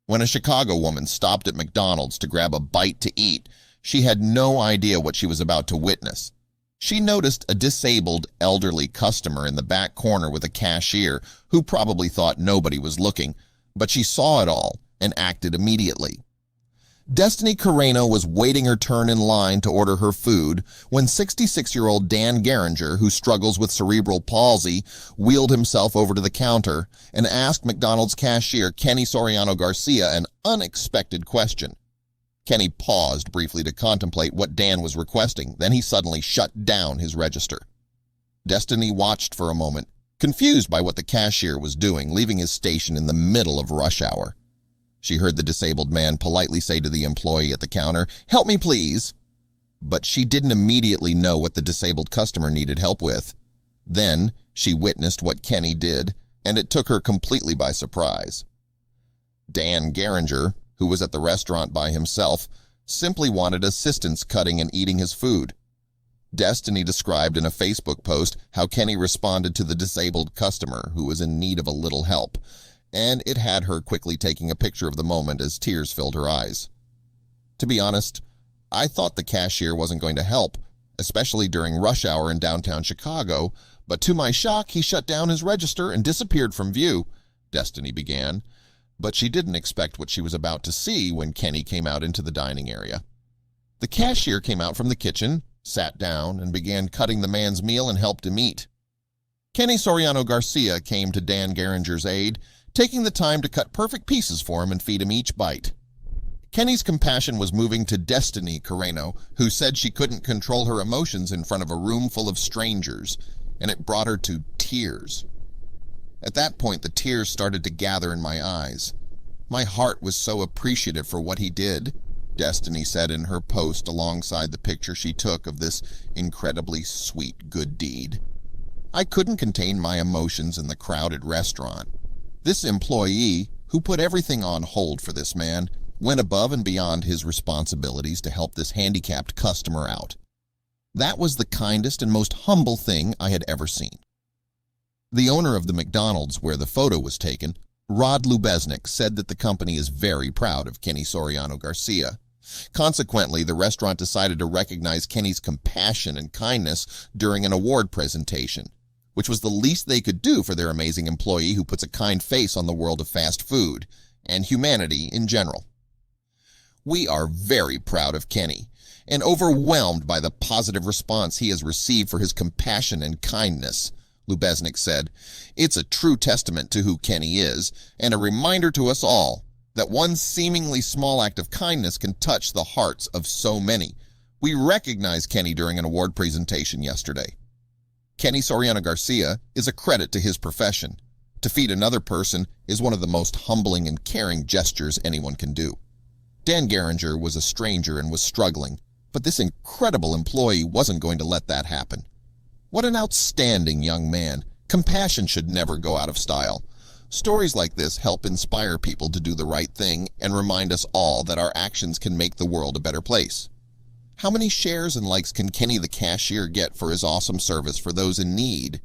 When a Chicago woman stopped at McDonald's to grab a bite to eat, she had no idea what she was about to witness. She noticed a disabled, elderly customer in the back corner with a cashier who probably thought nobody was looking, but she saw it all and acted immediately. Destiny Carreno was waiting her turn in line to order her food when 66-year-old Dan Geringer, who struggles with cerebral palsy, wheeled himself over to the counter and asked McDonald's cashier Kenny Soriano Garcia an unexpected question. Kenny paused briefly to contemplate what Dan was requesting, then he suddenly shut down his register. Destiny watched for a moment, confused by what the cashier was doing, leaving his station in the middle of rush hour. She heard the disabled man politely say to the employee at the counter, "Help me, please." But she didn't immediately know what the disabled customer needed help with. Then she witnessed what Kenny did, and it took her completely by surprise. Dan Geringer, who was at the restaurant by himself, simply wanted assistance cutting and eating his food. Destiny described in a Facebook post how Kenny responded to the disabled customer who was in need of a little help, and it had her quickly taking a picture of the moment as tears filled her eyes. To be honest, I thought the cashier wasn't going to help, especially during rush hour in downtown Chicago, but to my shock, he shut down his register and disappeared from view, Destiny began. But she didn't expect what she was about to see when Kenny came out into the dining area. The cashier came out from the kitchen, sat down, and began cutting the man's meal and helped him eat. Kenny Soriano Garcia came to Dan Geringer's aid, taking the time to cut perfect pieces for him and feed him each bite. Kenny's compassion was moving to Destiny Carreno, who said she couldn't control her emotions in front of a room full of strangers, and it brought her to tears. At that point, the tears started to gather in my eyes. My heart was so appreciative for what he did, Destiny said in her post alongside the picture she took of this incredibly sweet good deed. I couldn't contain my emotions in the crowded restaurant. This employee, who put everything on hold for this man, went above and beyond his responsibilities to help this handicapped customer out. That was the kindest and most humble thing I had ever seen. The owner of the McDonald's where the photo was taken, Rod Lubeznik, said that the company is very proud of Kenny Soriano Garcia. Consequently, the restaurant decided to recognize Kenny's compassion and kindness during an award presentation, which was the least they could do for their amazing employee who puts a kind face on the world of fast food and humanity in general. We are very proud of Kenny and overwhelmed by the positive response he has received for his compassion and kindness, Lubeznik said. It's a true testament to who Kenny is and a reminder to us all that one seemingly small act of kindness can touch the hearts of so many. We recognized Kenny during an award presentation yesterday. Kenny Soriano Garcia is a credit to his profession. To feed another person is one of the most humbling and caring gestures anyone can do. Dan Geringer was a stranger and was struggling, but this incredible employee wasn't going to let that happen. What an outstanding young man. Compassion should never go out of style. Stories like this help inspire people to do the right thing and remind us all that our actions can make the world a better place. How many shares and likes can Kenny the cashier get for his awesome service for those in need?